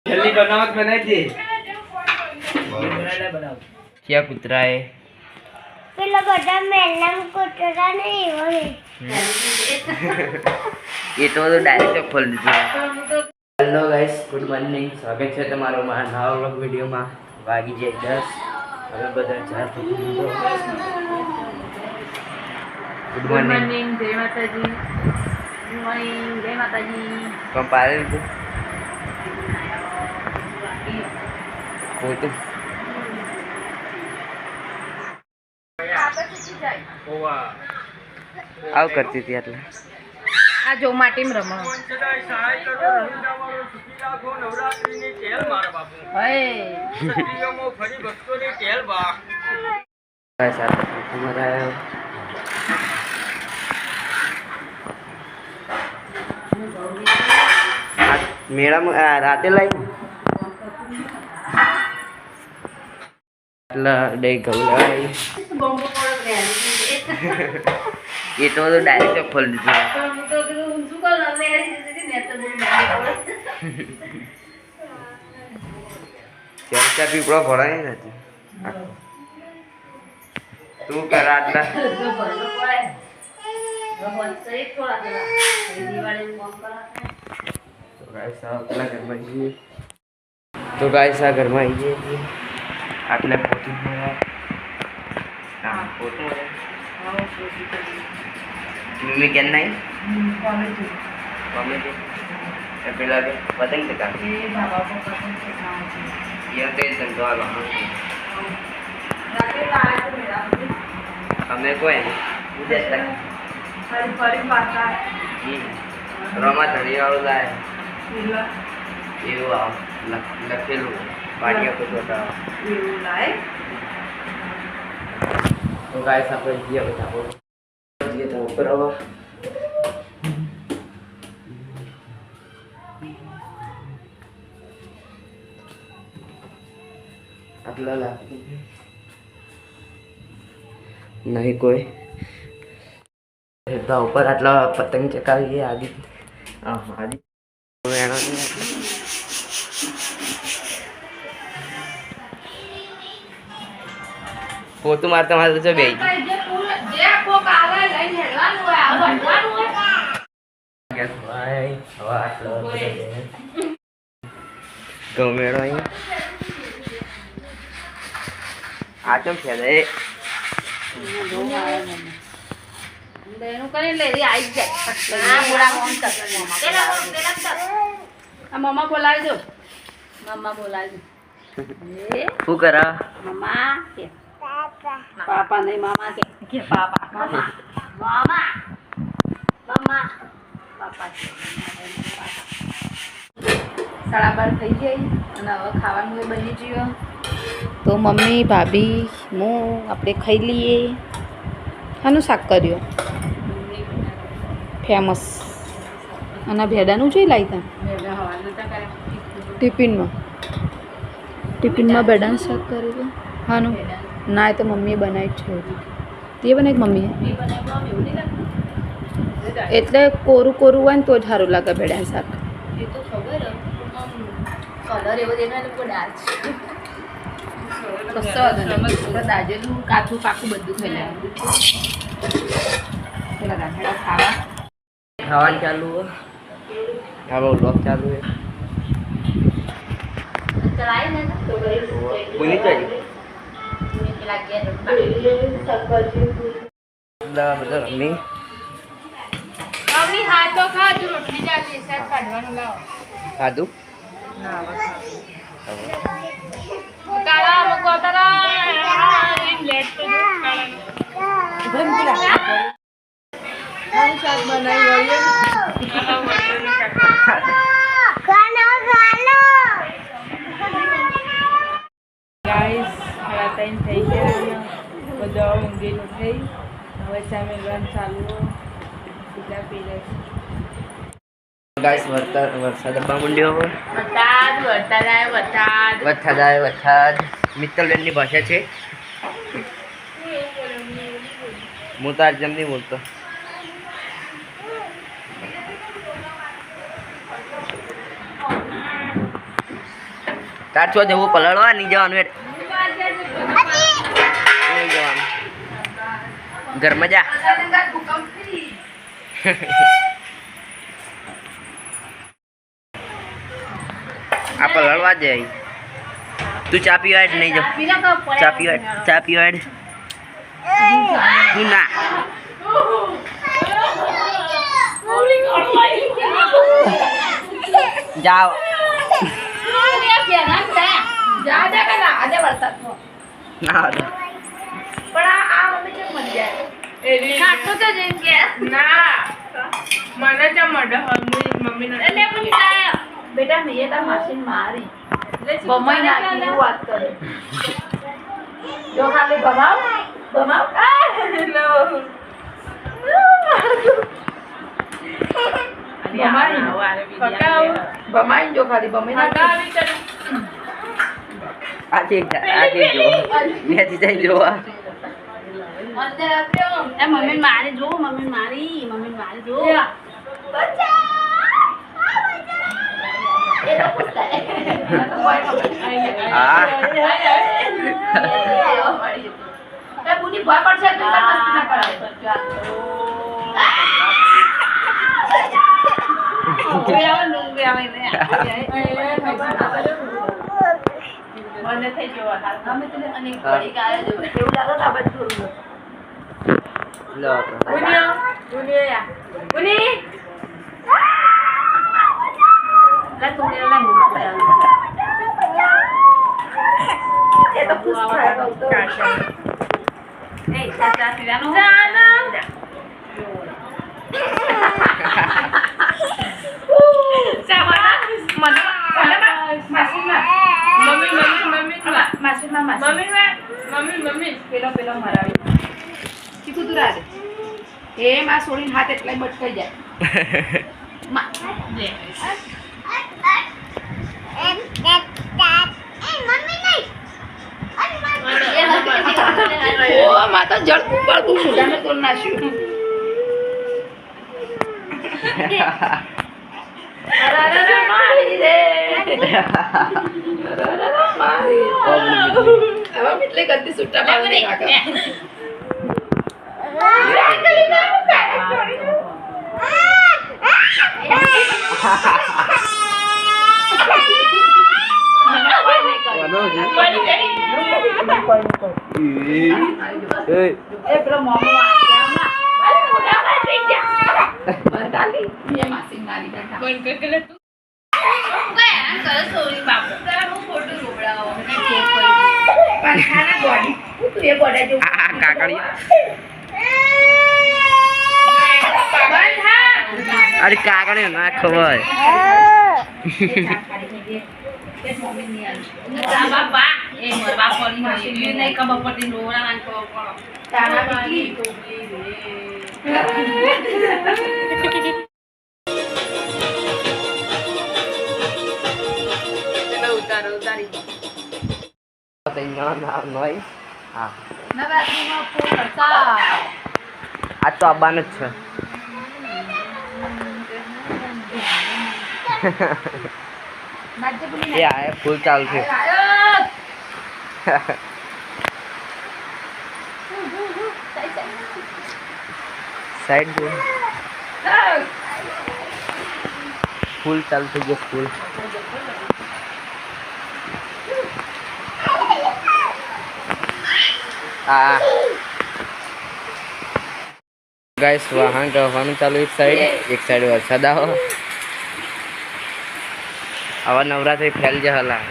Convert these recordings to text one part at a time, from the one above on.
जल्दी बनावट बनाई थी क्या कुतरा है પેલા બધા મેલમ કૂતરા નહીં હોય ये तो डायरेक्ट खोल दीजिए हेलो गाइस गुड मॉर्निंग स्वागत है તમારો મારા નવા વ્લોગ વિડિયોમાં વાગી જાય 10 હવે બધા ચા પી લીધો ગુડ મોર્નિંગ જય માતાજી ગુડ મોર્નિંગ જય માતાજી કોણ પારે લીધું પોતું આવ કરતી હતી એટલે આ જો માટીમ રમો મેળા રાતે લાવી ડે ગવડાવી ये तो डायरेक्ट खोल दीजिए चर्चा पीपड़ा भरा नहीं रहती तू करा आटला तो गाइस आ घर में आइए आटले पोती मम्मी क्या नहीं कॉमेडी पेला के पतंग चका ये तो धंधो वाला हमें को है मुझे तक रोमा धड़िया वाला है ये वो लखेलू पार्टियों को छोटा तो गाइस आप ये बताओ ये तो ऊपर आओ अगला ला नहीं कोई तो ऊपर आटला पतंग चकावी आदि आदि पोतू मारता मारता जो गई ગમેડો અહીં આ ચમ છે રે એનું કરી લે રી આઈ જાય આ બોલા કોણ તક આ મમ્મા બોલાવી દો મમ્મા બોલાવી દો શું કરા મમ્મા કે પાપા નહીં મામા કે પાપા મમ્મા મામા મમ્મા પાપા 12:30 થઈ ગઈ અને હવે ખાવાનું બની ગયું તો મમ્મી ભાભી હું આપણે ખાઈ લઈએ શાનું શાક કર્યું ફેમસ અને ભેડાનું જોઈ લાવી તા ટિફિનમાં ભેડાનું શાક કર્યું હાનું ના એ તો મમ્મીએ બનાવી છે તે બનાવી મમ્મીએ એટલે કોરું કોરું હોય ને તો જ સારું લાગે ભેડાનું શાક એ તો ખબર કલર એવો દેનો લોકો દાળ છે કસો દાજેલું કાચું પાકું બધું ખાઈ લે પેલા ગાંઠડા ખાવા ખાવાનું ચાલુ હો આ બહુ લોક ચાલુ હે ચલાય ને તો બોલી ચાલી પેલા કે દા બધા મમ્મી મમ્મી હા તો ખાજો રોટલી જાતી છે કાઢવાનું લાવો ખાધું ના કાળા મકોતરા લેટ તો કાળા ભંગલા हम साथ बनाई हुई गाइस हरा टाइम થઈ ગયા બધા ઊંઘેલું થઈ હવે ચામે રન ચાલુ સીધા પી લે ગાઈસ વરસાદ આપવા માંડ્યો વરસાદ મિત્તલબેનની ભાષા છે હું તો આજ જેમ નહીં બોલતો તાર છો જવું પલળવા નહીં જવાનું હેડ નહીં જવાનું ઘરમાં જા આ પલળવા જાય તું ચા પીવા હેડ નહીં જાવ ચા પીવા હેડ તું ના જાઓ બેટા મેં તાર માસીને મારી બમાઈ નાખી વાત કરે જો ખાલી બમાવ બમાઈ જો ખાલી બમાઈ આજે જો મેં જઈ જોવા મમ્મી મારી જો મમ્મી મારી જો પેલો મરાવી શીખું તું રાડે એ માં છોડીને હાથ એટલે બટકાઈ જાય માતા જડકું પડકું સુધાને તો નાખ્યું એટલે ગતિ સુટ્ટા પાડી પેલો મોમો અરે કાકડી ના ખબર આ તો આવવાનું જ છે એ ફૂલ ચાલુ છે સાઈડ ફૂલ ચાલુ થઈ ગયો ફૂલ હા ગાઈસ વાહન ગવાનું ચાલુ એક સાઈડ વરસાદ આવો આવા નવરાત્રી ફેલ જહલા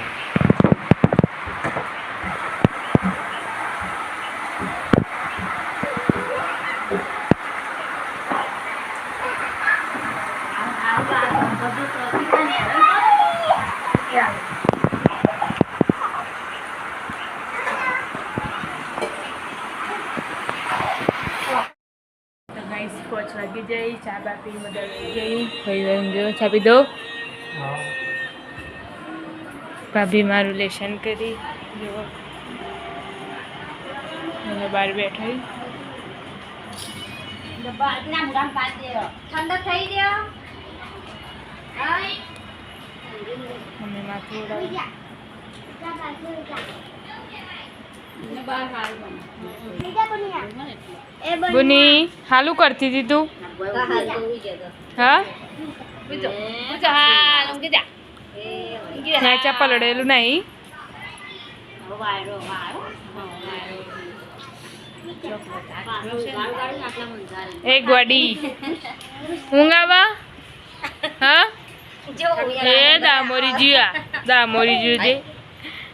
વાગી જઈ ચા બા પી બધા જઈ ભાઈ જો ચા પી દો ભાભી મારું લેશન કરી જો અને બહાર બેઠી ઠંડક થઈ ગયો મમ્મી માથું ઉડાવી બુની હાલું કરતી હતી તું હા નેચા પલળેલું નહીં એક વડી ઊંઘ આવા હા એ દામોરી જીવા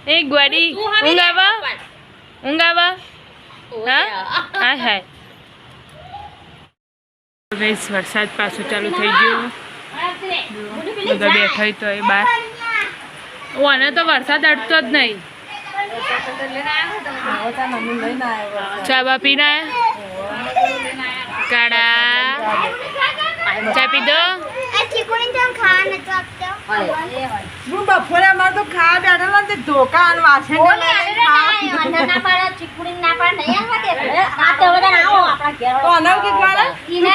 એક વડી ઊંઘ આવા હા હાય હાય ગઈસ વરસાદ પાછો ચાલુ થઈ ગયો બધા બેઠા તો એ બાર ઓને તો વરસાદ અડતો જ નહીં ચા બા પીને કાળા ચા પીધો બપોરે અમારે તો ખાવા બેઠેલા ને ધોકા અને વાસણ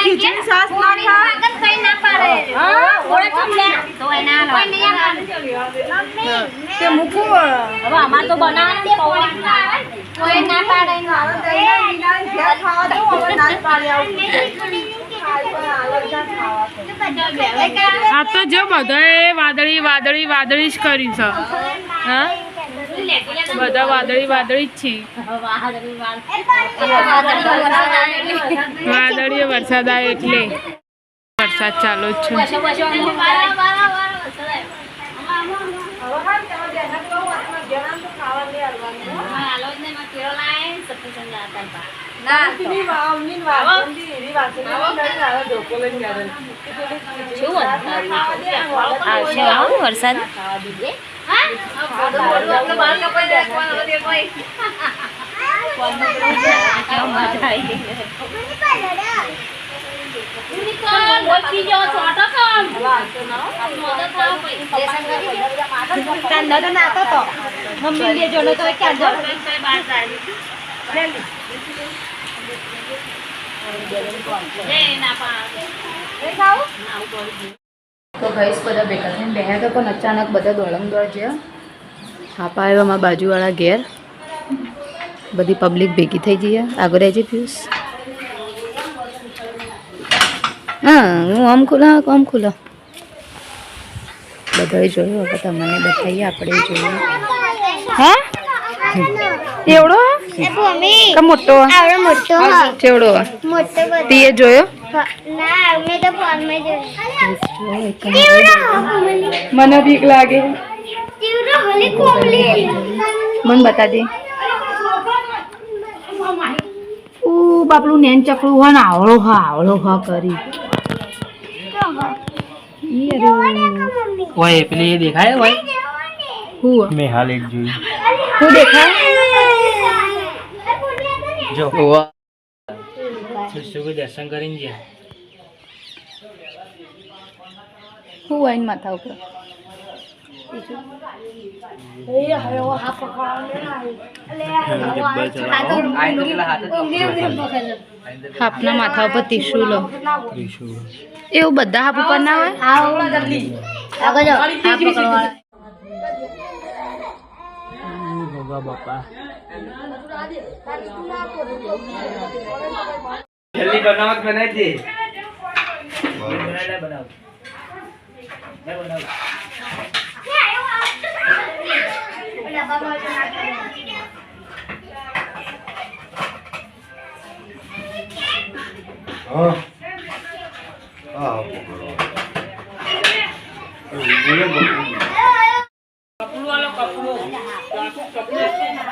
ખીચડી સાસ ના તે મૂકવું અમાર તો આ તો જો બધા વાદળી વાદળી વાદળી જ કર્યું છે હા બધા વાદળી વાદળી જ છે વાદળીએ વરસાદ આવે એટલે વરસાદ ચાલુ જ છે વરસાદ તો ગઈસ બધા ભેગા થઈને બેહ્યા હતા પણ અચાનક બધા દોડમ દોડ ગયા છાપા આવ્યા અમારા બાજુવાળા ઘેર બધી પબ્લિક ભેગી થઈ જઈએ આગળ રહેજે પિયુષ હા હું આમ ખુલ્લો બધાએ જોયું હવે તમને બતાવીએ આપણે જોઈએ હા એવડો કે મોટો ચેવડો તીએ જોયો મને બીક લાગે મને બતા દે બાપલું નેન ચકડું હોય ને આવળો હા કરી ઓય પેલી દેખાય ઓય હું મેં હાલ એક જોઈ હું દેખાય જો ઓવા સુસુગુ દર્શન કરીને ગયા હું આઈને માથા ઉપર હાપના માથા ઉપર ત્રિશુલ એવું બધા હાપ ઉપર ના હોય બાપા જલ્દી બનાવત બનાવી દે બનાવ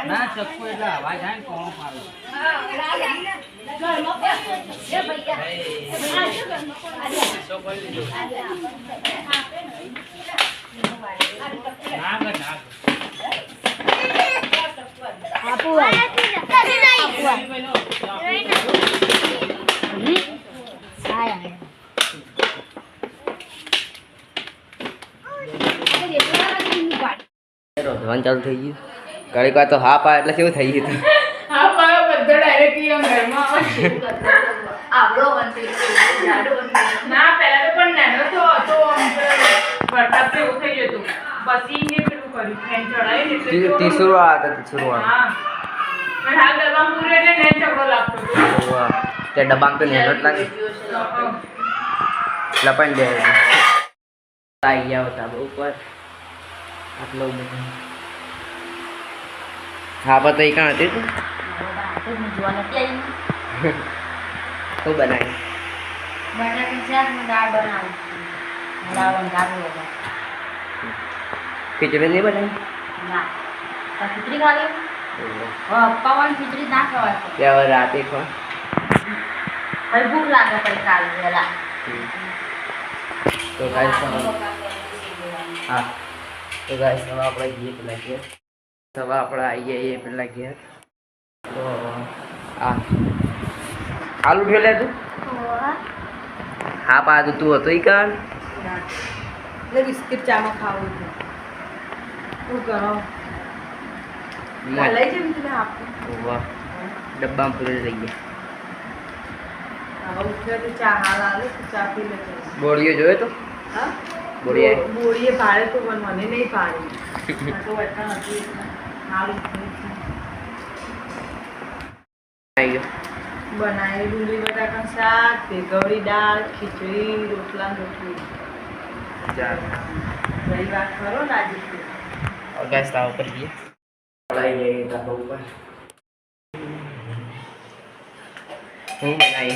ના ચક્કુ એટલે અવાજ આવે ને કોણ મારો રોધવાનું ચાલુ થઈ ગયું ઘડીક વાર તો હાફ આવે એટલે કેવું થઈ ગયું હા પાયો બધા ડાયરેક્ટલી આમ ઘરમાં આવડો ના પહેલા તો પણ નાનો તો આમ પ્રતાપ એવું થઈ જતું પછી તીસુર વાળા હતા તીસુર વાળા વાહ તે ડબ્બામાં તો નેનો જ લાગે લપાઈ દે આવી ગયા હતા ઉપર આટલો બધો હા પણ તો એ કાં હતી તું શું બનાવી ખીચડી નહીં બનાવી ત્યાં રાતે ખો ભૂખ લાગે પછી કાલે વહેલા તો ગાઈસ હા તો ગાઈસ હવે આપણે જઈએ પેલા ઘેર હવે આપણે આવી જઈએ પેલા ઘેર તો આ આલુ ઠેલે તું હા પા તું હતો ઈ કાન એટલે બિસ્કિટ ચામાં ખાવું છે શું કરો લઈ જાય ને તમે આપો વાહ ડબ્બામાં પૂરી લઈ ગયા હવે ઉઠ્યો તો ચા હાલ આલે તો ચા પી લેજો બોડીઓ જોયો તો હા બોડીએ બોડીએ ભાડે તો પણ મને નહીં ભાડે આ તો વચન હતી હાલ આવી ગયો બનાવી ડુંગળી બટાકાનું શાક ભેગવડી દાળ ખીચડી રોટલા રોટલી ચાલ રહી વાત કરો ને આજે और गैस ताव पर दिए कढ़ाई है ताव ऊपर बनाई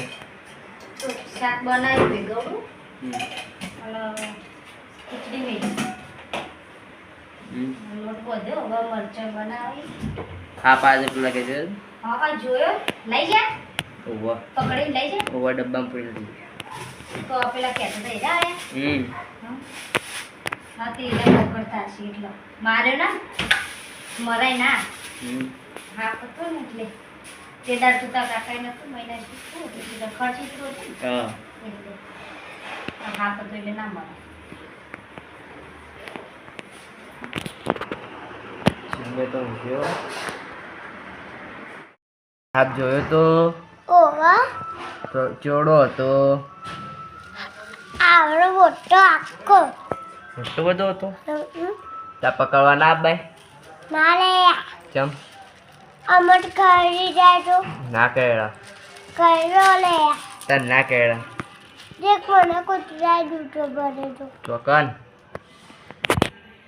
શાક બનાવી ભેગવડું અને ખીચડી મેં લોટ બધો હવે મરચાં બનાવી हाँ पाँच लगे थे હા જોયો લઈ જા ओवा પકડી લઈ જા ओवा डब्बा में पड़ी थी તો પેલા કહેતા થઈ જાય હા તે એને પકડતા હશે એટલે માર્યો ના મરાય ના હા પતો ને એટલે તે દાળ તું તા કાકાઈ નતું મહિના શું એટલે ખર્ચી તો हाँ એટલે હા પતો એટલે ના મરાય इसमें तो जो आप जो तो ઓવા ચોડો હતો આવડો મોટો આખો મોટો બધો હતો ત્યાં પકડવા ના ભાઈ મારે ચમ અમર કરી જાય તો ના કેળા કર્યો લે તને ના કેળા દેખ મને કૂતરાય દૂધો ભરે તો ચોકન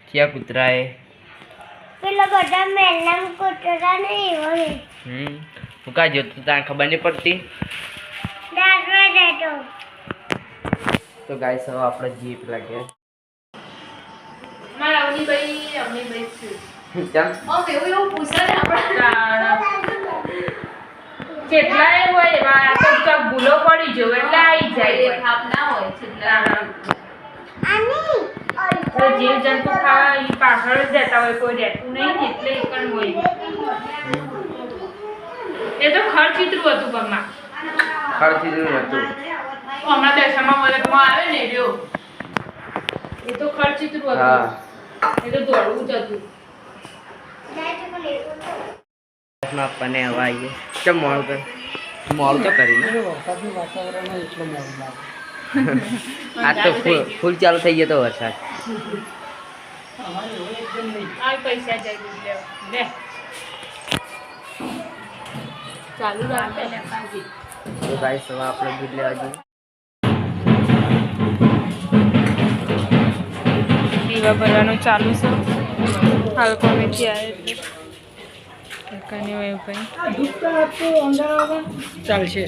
ક્યાં કૂતરાએ પેલા બધા મેલના કૂતરા નહીં હોય હું કા જોતું તને ખબર નહીં પડતી દાદવા જાય તો તો ગાઈસ હવે આપણે જીપ લાગે મારા અવનીભાઈ અવનીભાઈ ચમ એવું પૂછે ને આપણે કેટલાય હોય એવા આ તો ચોક ભૂલો પડી જો એટલે આવી જાય થાપ ના હોય છેલ્લા આની તો જીવ જંતુ ખાવા ઈ પાછળ જ જતા હોય કોઈ રહેતું નહીં ને એટલે એ પણ હોય એ તો ખર્ચિતરું હતું ઘરમાં ખર્ચી દીધું હતું હમણાં દશામાં વલકમાં આવે ને રહ્યો એ તો ખર્ચિતરું હા હતું એ તો દોડવું જ હતું માં આપને હવે આવીએ ચમ મોડું તો કરી ને આજ તો ફૂલ ચાલુ થઈ ગયો તો વરસાદ આ પૈસા જઈ લે ચાલુ રાખે ને તો ગાઈસ હવે આપણે દૂધ લેવા જઈએ દીવા ભરવાનું ચાલુ છે હાલકો નથી આવે એટલે કને હોય ભાઈ ચાલશે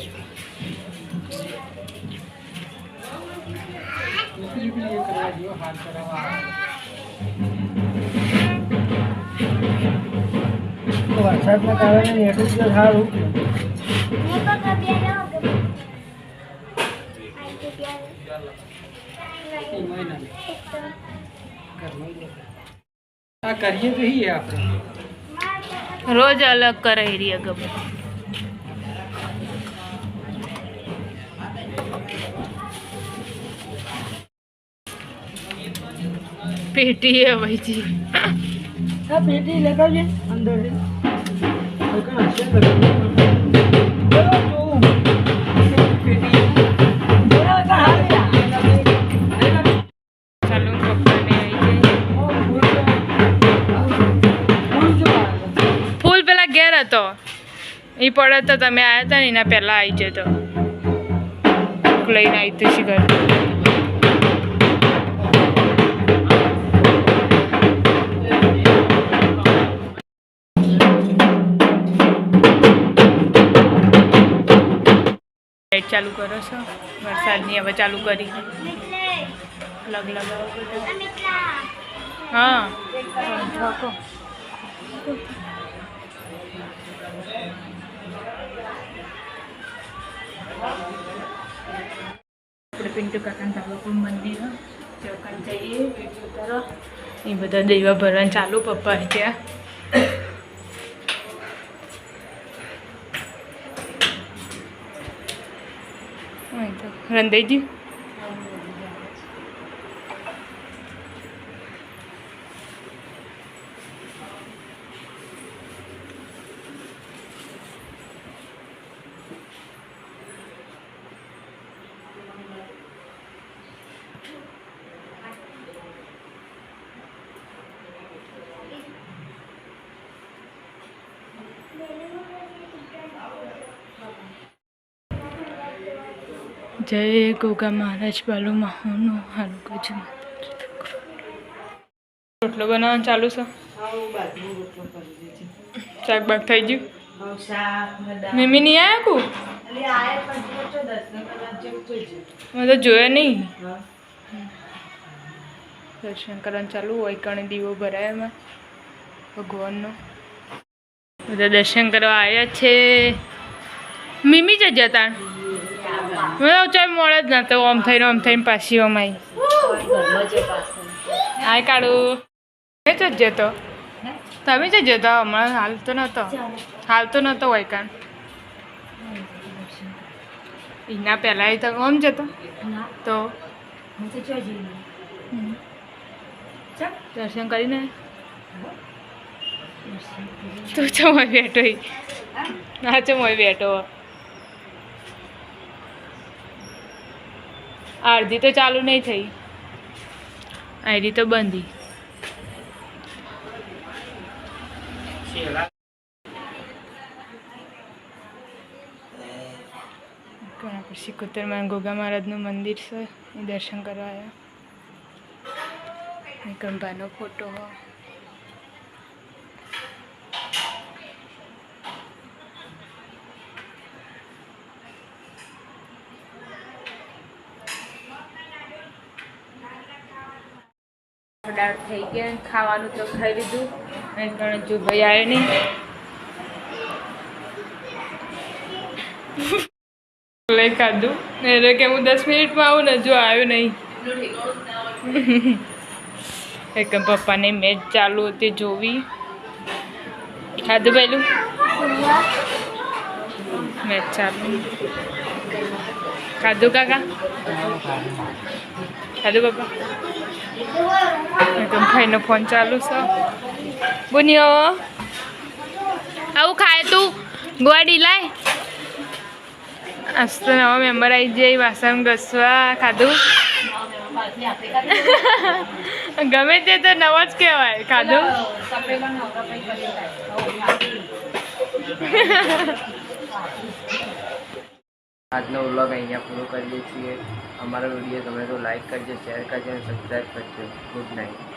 વરસાદના કારણે નેટવર્ક સારું મેં તો કભી ના હોગે કરીએ તો ही આપણે રોજ અલગ કરે રિયા ગમે પેટી है भाई जी આ પેટી લગાવજે અંદર ચાલો પપ્પાને આવી જાય હતો એ પડે તો તમે આવ્યા હતા ને એના પહેલાં આવી જતો લઈને આવી તું શિખર લાઈટ ચાલુ કરો છો વરસાદની હવે ચાલુ કરી લગ લગાવો હા ઠોકો આપણે પિન્ટુ કાકાના ધાબા પર મંદિર ચોકાન જઈએ વિડીયો કરો એ બધા દૈવા ભરવાનું ચાલુ પપ્પા ત્યાં રંધાઈ ગયું જય ગોગા મહારાજ બાલુ માહોનો હારું કજ રોટલો બનાવવાનું ચાલુ છે શાક બાક થઈ ગયું મમ્મી નહીં આવ્યા મેં તો જોયા નહીં દર્શન કરવાનું ચાલુ હોય કણે દીવો ભરાય એમાં ભગવાનનો બધા દર્શન કરવા આવ્યા છે મીમી જ જતા મેં ચાલ મળે જ નતો ઓમ થઈને પાછી ઓમ આવી આય કાઢું જ જતો તમે જ જતો હમણાં હાલ તો નહોતો હોય કાન એના પહેલાં તો ઓમ જતો તો દર્શન કરીને તું ચો મોય બેઠો હા ચો મોય બેઠો અડધી તો ચાલુ નહીં થઈ આઈડી તો બંધી પછી સિકોતરમાં ગોગા મહારાજનું મંદિર છે એ દર્શન કરવા આવ્યા કંભાનો ફોટો દાળ થઈ ગયા ખાવાનું તો ખાઈ લીધું અને કારણ જો ભાઈ આવ્યો નહીં લઈ ખાધું એટલે કે હું 10 મિનિટમાં આવું ને જો આવ્યો નહીં એક પપ્પાને મેચ ચાલુ હતી જોવી ખાધું પહેલું મેચ ચાલુ ખાધું કાકા ખાધું પપ્પા ભાઈનો ફોન ચાલુ છે બુનિયો આવું ખાય તું ગોવાડી લાય આજ તો નવા મેમ્બર આવી જાય વાસણ ઘસવા ખાધું ગમે તે તો નવો જ કહેવાય ખાધું આજનો વ્લોગ અહીંયા પૂરો કરીએ છીએ અમારો વિડીયો ગમે તો લાઈક કરજો શેર કરજો અને સબસ્ક્રાઈબ કરજો ગુડ નાઇટ.